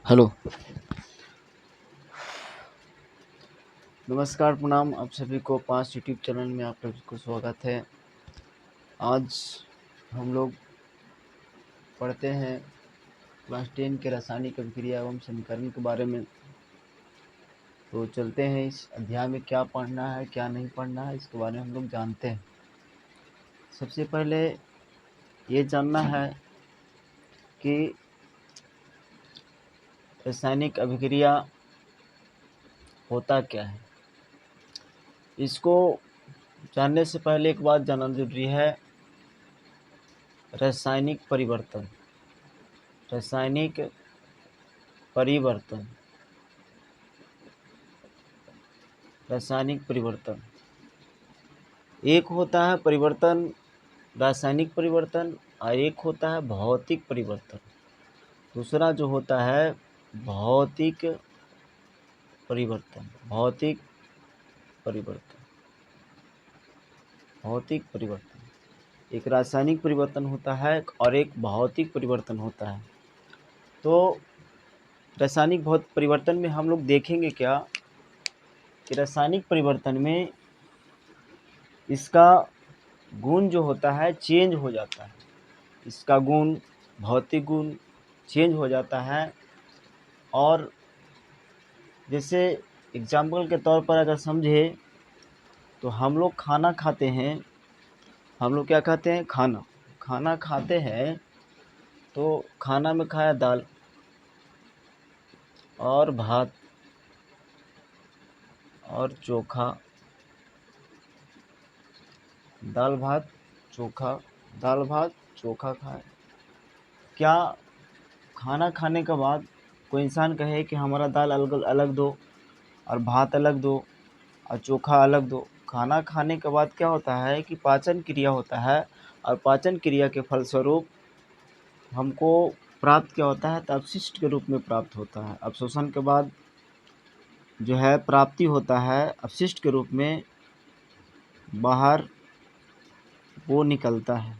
Hello. नमस्कार, प्रणाम। आप सभी को 5 यूट्यूब चैनल में आप सभी को स्वागत है। आज हम लोग पढ़ते हैं क्लास 10 के रासायनिक अभिक्रिया एवं समीकरण के बारे में। तो चलते हैं, इस अध्याय में क्या पढ़ना है क्या नहीं पढ़ना है इसके बारे में हम लोग जानते हैं। सबसे पहले ये जानना है कि रासायनिक अभिक्रिया होता क्या है। इसको जानने से पहले एक बात जानना जरूरी है। रासायनिक परिवर्तन, रासायनिक परिवर्तन, रासायनिक परिवर्तन एक होता है परिवर्तन रासायनिक परिवर्तन और एक होता है भौतिक परिवर्तन। दूसरा जो होता है भौतिक परिवर्तन, भौतिक परिवर्तन, भौतिक परिवर्तन। एक रासायनिक परिवर्तन होता है और एक भौतिक परिवर्तन होता है। तो रासायनिक भौतिक परिवर्तन में हम लोग देखेंगे क्या कि रासायनिक परिवर्तन में इसका गुण जो होता है चेंज हो जाता है। इसका गुण, भौतिक गुण चेंज हो जाता है। और जैसे एग्जाम्पल के तौर पर अगर समझे तो हम लोग खाना खाते हैं। हम लोग क्या खाते हैं? खाना खाते हैं। तो खाना में खाया दाल और भात और चोखा, दाल भात चोखा, दाल भात चोखा खाए। क्या खाना खाने के बाद कोई इंसान कहे कि हमारा दाल अलग अलग दो और भात अलग दो और चोखा अलग दो? खाना खाने के बाद क्या होता है कि पाचन क्रिया होता है और पाचन क्रिया के फलस्वरूप हमको प्राप्त क्या होता है तो अपशिष्ट के रूप में प्राप्त होता है। अवशोषण के बाद जो है प्राप्ति होता है अपशिष्ट के रूप में, बाहर वो निकलता है।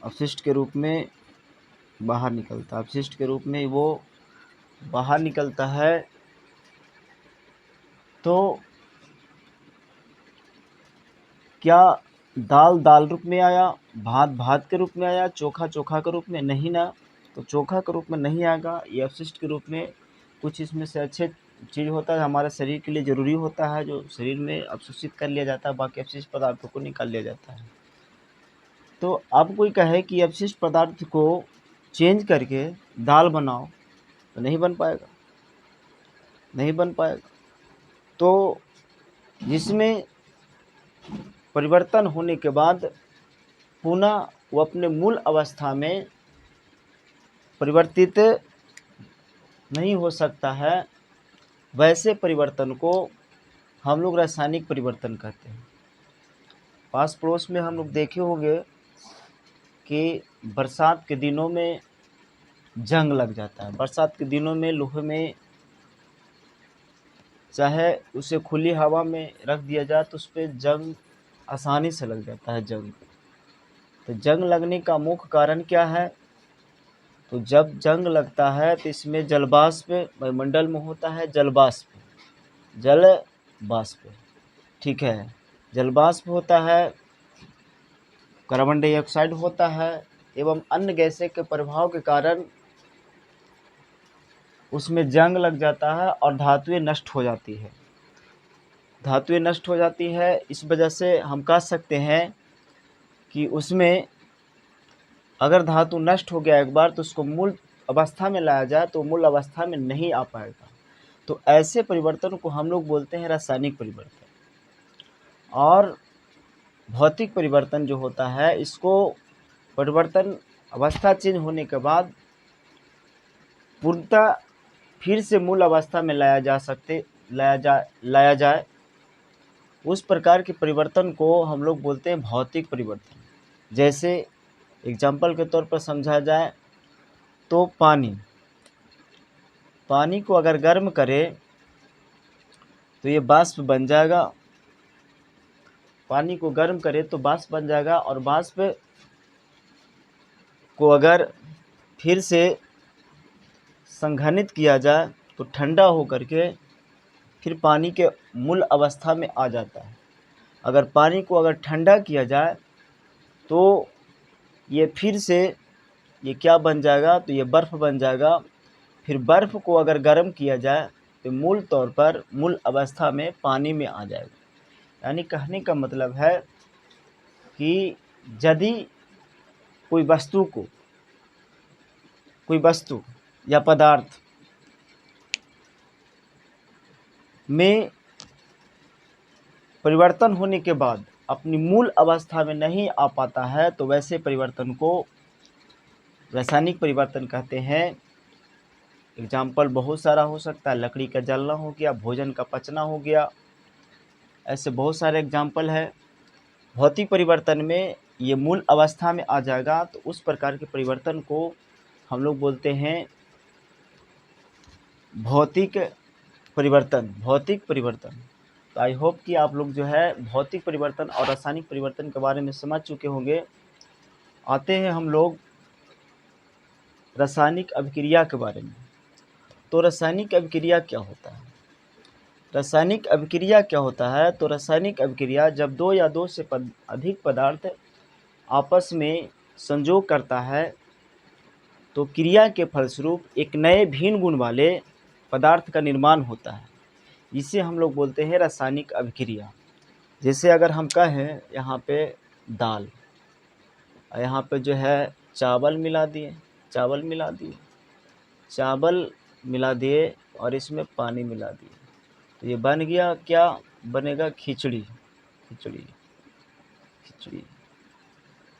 अपशिष्ट के रूप में बाहर निकलता है, अपशिष्ट के रूप में वो बाहर निकलता है। तो क्या दाल दाल रूप में आया, भात भात के रूप में आया, चोखा चोखा के रूप में? नहीं ना। तो चोखा के रूप में नहीं आएगा, ये अपशिष्ट के रूप में। कुछ इसमें से अच्छे चीज़ होता है, हमारे शरीर के लिए ज़रूरी होता है, जो शरीर में अवशोषित कर लिया जाता है, बाकी अपशिष्ट पदार्थों को निकाल लिया जाता है। तो अब कोई कहे कि अपशिष्ट पदार्थ को चेंज करके दाल बनाओ तो नहीं बन पाएगा, नहीं बन पाएगा। तो जिसमें परिवर्तन होने के बाद पुनः वो अपने मूल अवस्था में परिवर्तित नहीं हो सकता है, वैसे परिवर्तन को हम लोग रासायनिक परिवर्तन कहते हैं। पास पड़ोस में हम लोग देखे होंगे कि बरसात के दिनों में जंग लग जाता है। बरसात के दिनों में लोहे में चाहे उसे खुली हवा में रख दिया जाए तो उस पर जंग आसानी से लग जाता है। जंग, तो जंग लगने का मुख्य कारण क्या है? तो जब जंग लगता है तो इसमें जलवाष्प वायुमंडल में होता है, जलवाष्प, जल वाष्प, ठीक है। जलवाष्प होता है, कार्बन डाइऑक्साइड होता है एवं अन्य गैसें के प्रभाव के कारण उसमें जंग लग जाता है और धातुएं नष्ट हो जाती है। धातुएं नष्ट हो जाती है, इस वजह से हम कह सकते हैं कि उसमें अगर धातु नष्ट हो गया एक बार तो उसको मूल अवस्था में लाया जाए तो मूल अवस्था में नहीं आ पाएगा। तो ऐसे परिवर्तन को हम लोग बोलते हैं रासायनिक परिवर्तन। और भौतिक परिवर्तन जो होता है, इसको परिवर्तन अवस्था चेंज होने के बाद पूर्णतः फिर से मूल अवस्था में लाया जाए उस प्रकार के परिवर्तन को हम लोग बोलते हैं भौतिक परिवर्तन। जैसे एग्जाम्पल के तौर पर समझा जाए तो पानी को अगर गर्म करें तो ये वाष्प बन जाएगा। पानी को गर्म करें तो वाष्प बन जाएगा और वाष्प को अगर फिर से संघनित किया जाए तो ठंडा होकर के फिर पानी के मूल अवस्था में आ जाता है। अगर पानी को अगर ठंडा किया जाए तो ये फिर से ये क्या बन जाएगा, तो ये बर्फ़ बन जाएगा। फिर बर्फ़ को अगर गर्म किया जाए तो मूल तौर पर मूल अवस्था में पानी में आ जाएगा। यानी कहने का मतलब है कि यदि कोई वस्तु या पदार्थ में परिवर्तन होने के बाद अपनी मूल अवस्था में नहीं आ पाता है तो वैसे परिवर्तन को रासायनिक परिवर्तन कहते हैं। एग्जाम्पल बहुत सारा हो सकता है, लकड़ी का जलना हो गया, भोजन का पचना हो गया, ऐसे बहुत सारे एग्जाम्पल है। भौतिक परिवर्तन में ये मूल अवस्था में आ जाएगा तो उस प्रकार के परिवर्तन को हम लोग बोलते हैं भौतिक परिवर्तन। तो आई होप कि आप लोग जो है भौतिक परिवर्तन और रासायनिक परिवर्तन के बारे में समझ चुके होंगे। आते हैं हम लोग रासायनिक अभिक्रिया के बारे में। तो रासायनिक अभिक्रिया क्या होता है? रासायनिक अभिक्रिया क्या होता है? तो रासायनिक अभिक्रिया जब दो या दो से अधिक पदार्थ आपस में संयोग करता है तो क्रिया के फलस्वरूप एक नए भिन्न गुण वाले पदार्थ का निर्माण होता है। इसे हम लोग बोलते हैं रासायनिक अभिक्रिया। जैसे अगर हम कहें यहाँ पे दाल, यहाँ पे जो है चावल मिला दिए और इसमें पानी मिला दिए तो ये बन गया, क्या बनेगा? खिचड़ी।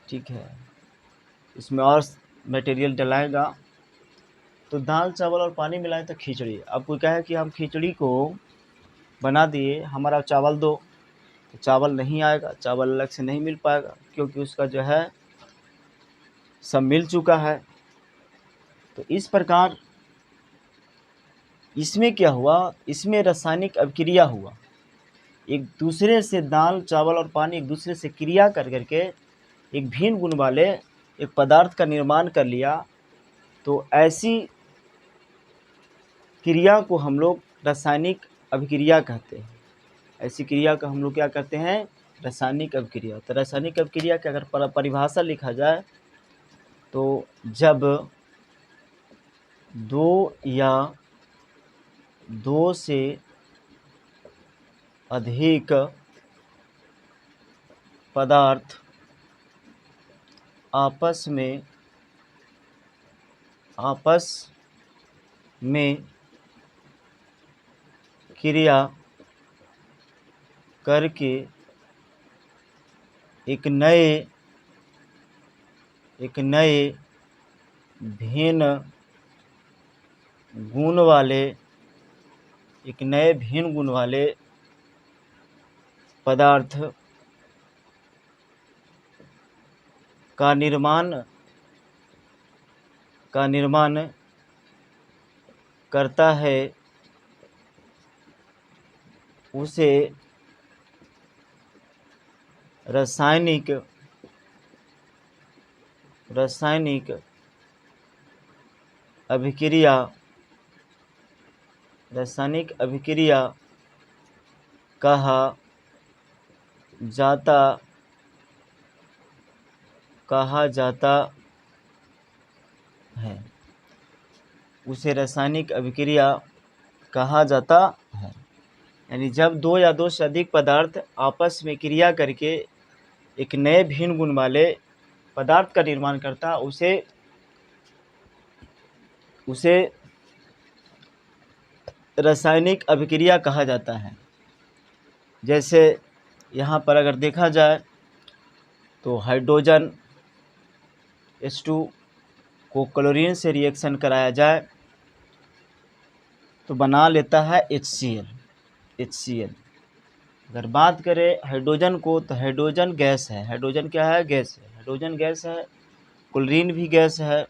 ठीक है, इसमें और मटेरियल डलाएगा तो दाल चावल और पानी मिलाए तो खिचड़ी। अब कोई कहे कि हम खिचड़ी को बना दिए, हमारा चावल दो, तो चावल नहीं आएगा, चावल अलग से नहीं मिल पाएगा क्योंकि उसका जो है सब मिल चुका है। तो इस प्रकार इसमें क्या हुआ, इसमें रासायनिक अभिक्रिया हुआ। एक दूसरे से दाल चावल और पानी एक दूसरे से क्रिया कर करके एक भिन्न गुण वाले एक पदार्थ का निर्माण कर लिया। तो ऐसी क्रिया को हम लोग रासायनिक अभिक्रिया कहते हैं। ऐसी क्रिया का हम लोग क्या कहते हैं? रासायनिक अभिक्रिया। तो रासायनिक अभिक्रिया की अगर परिभाषा लिखा जाए तो जब दो या दो से अधिक पदार्थ आपस में क्रिया करके एक नए भिन्न गुण वाले पदार्थ का निर्माण करता है उसे रासायनिक अभिक्रिया कहा जाता है। उसे रासायनिक अभिक्रिया कहा जाता है। यानी जब दो या दो से अधिक पदार्थ आपस में क्रिया करके एक नए भिन्न गुण वाले पदार्थ का निर्माण करता है उसे रासायनिक अभिक्रिया कहा जाता है। जैसे यहाँ पर अगर देखा जाए तो हाइड्रोजन H2 को क्लोरीन से रिएक्शन कराया जाए तो बना लेता है HCl। अगर बात करें हाइड्रोजन को तो हाइड्रोजन गैस है। हाइड्रोजन क्या है? गैस है। हाइड्रोजन गैस है, क्लोरीन भी गैस है,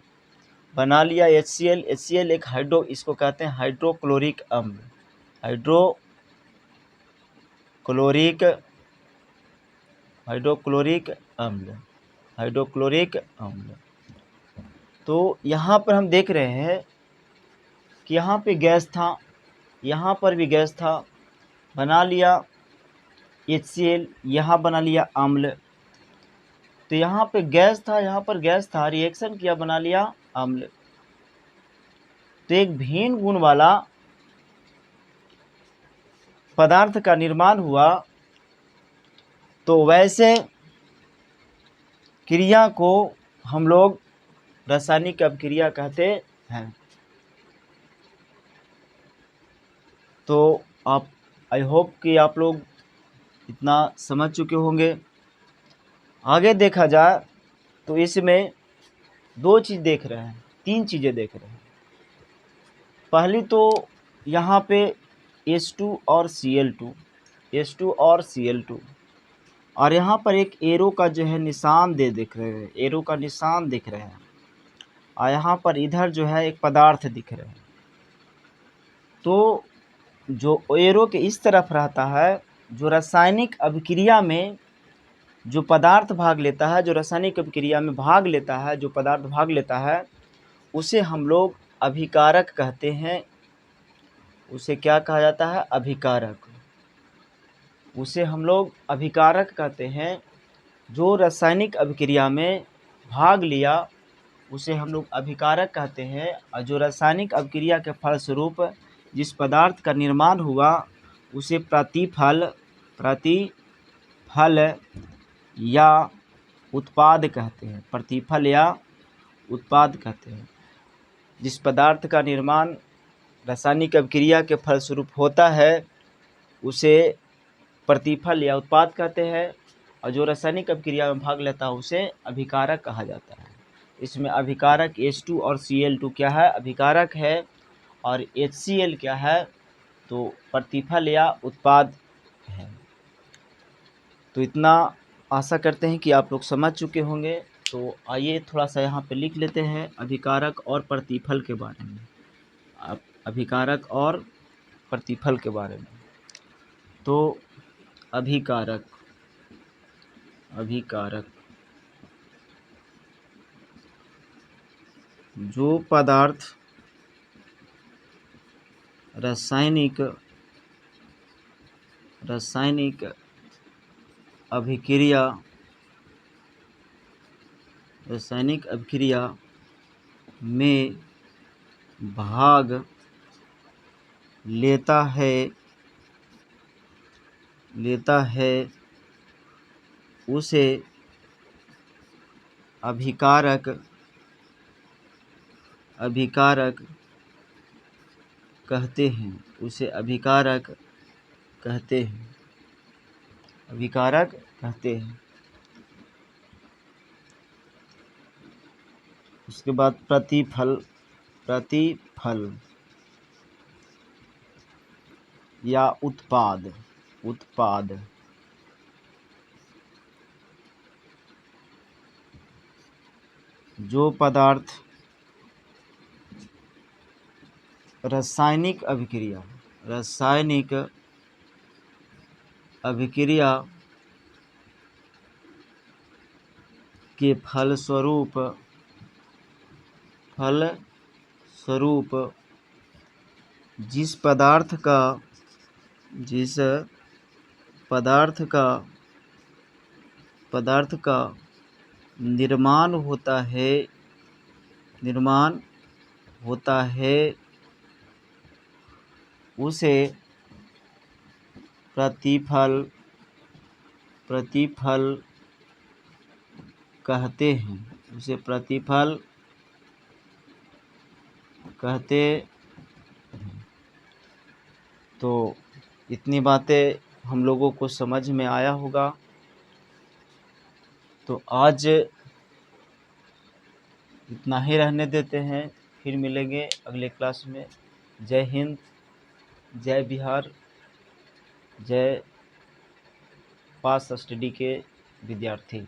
बना लिया HCl एक इसको कहते हैं हाइड्रोक्लोरिक अम्ल। हाइड्रोक्लोरिक अम्ल। तो यहाँ पर हम देख रहे हैं कि यहाँ पे गैस था, यहाँ पर भी गैस था, बना लिया HCl, यहाँ बना लिया अम्ल। तो यहाँ पे गैस था, यहाँ पर गैस था, रिएक्शन किया, बना लिया अम्ल। तो एक भिन्न गुण वाला पदार्थ का निर्माण हुआ। तो वैसे क्रिया को हम लोग रासायनिक अभिक्रिया कहते हैं। तो आप, आई होप कि आप लोग इतना समझ चुके होंगे। आगे देखा जाए तो इसमें दो चीज़ देख रहे हैं, तीन चीज़ें देख रहे हैं। पहली तो यहाँ पे H2 और Cl2, H2 और Cl2, और यहाँ पर एक एरो का जो है निशान दिख रहे हैं, एरो का निशान दिख रहे हैं, और यहाँ पर इधर जो है एक पदार्थ दिख रहे हैं। तो जो एरो के इस तरफ रहता है, जो रासायनिक अभिक्रिया में जो पदार्थ भाग लेता है, जो रासायनिक अभिक्रिया में भाग लेता है, जो पदार्थ भाग लेता है, उसे हम लोग अभिकारक कहते हैं। उसे क्या कहा जाता है? अभिकारक। उसे हम लोग अभिकारक कहते हैं। जो रासायनिक अभिक्रिया में भाग लिया उसे हम लोग अभिकारक कहते हैं। और जो रासायनिक अभिक्रिया के फलस्वरूप जिस पदार्थ का निर्माण हुआ उसे प्रतिफल या उत्पाद कहते हैं। प्रतिफल या उत्पाद कहते हैं। जिस पदार्थ का निर्माण रासायनिक अभिक्रिया के फलस्वरूप होता है उसे प्रतिफल या उत्पाद कहते हैं, और जो रासायनिक अभिक्रिया में भाग लेता है उसे अभिकारक कहा जाता है। इसमें अभिकारक H2 और Cl2 क्या है? अभिकारक है। और HCl क्या है? तो प्रतिफल या उत्पाद है। तो इतना आशा करते हैं कि आप लोग समझ चुके होंगे। तो आइए थोड़ा सा यहाँ पे लिख लेते हैं अभिकारक और प्रतिफल के बारे में। अभिकारक और प्रतिफल के बारे में। तो अभिकारक जो पदार्थ रासायनिक अभिक्रिया में भाग लेता है उसे अभिकारक कहते हैं। उसे अभिकारक कहते हैं। उसके बाद प्रतिफल या उत्पाद। जो पदार्थ रासायनिक अभिक्रिया के फलस्वरूप जिस पदार्थ का निर्माण होता है उसे प्रतिफल कहते हैं। उसे प्रतिफल कहते हैं। तो इतनी बातें हम लोगों को समझ में आया होगा। तो आज इतना ही रहने देते हैं, फिर मिलेंगे अगले क्लास में। जय हिंद, जय बिहार, जय पास स्टडी के विद्यार्थी।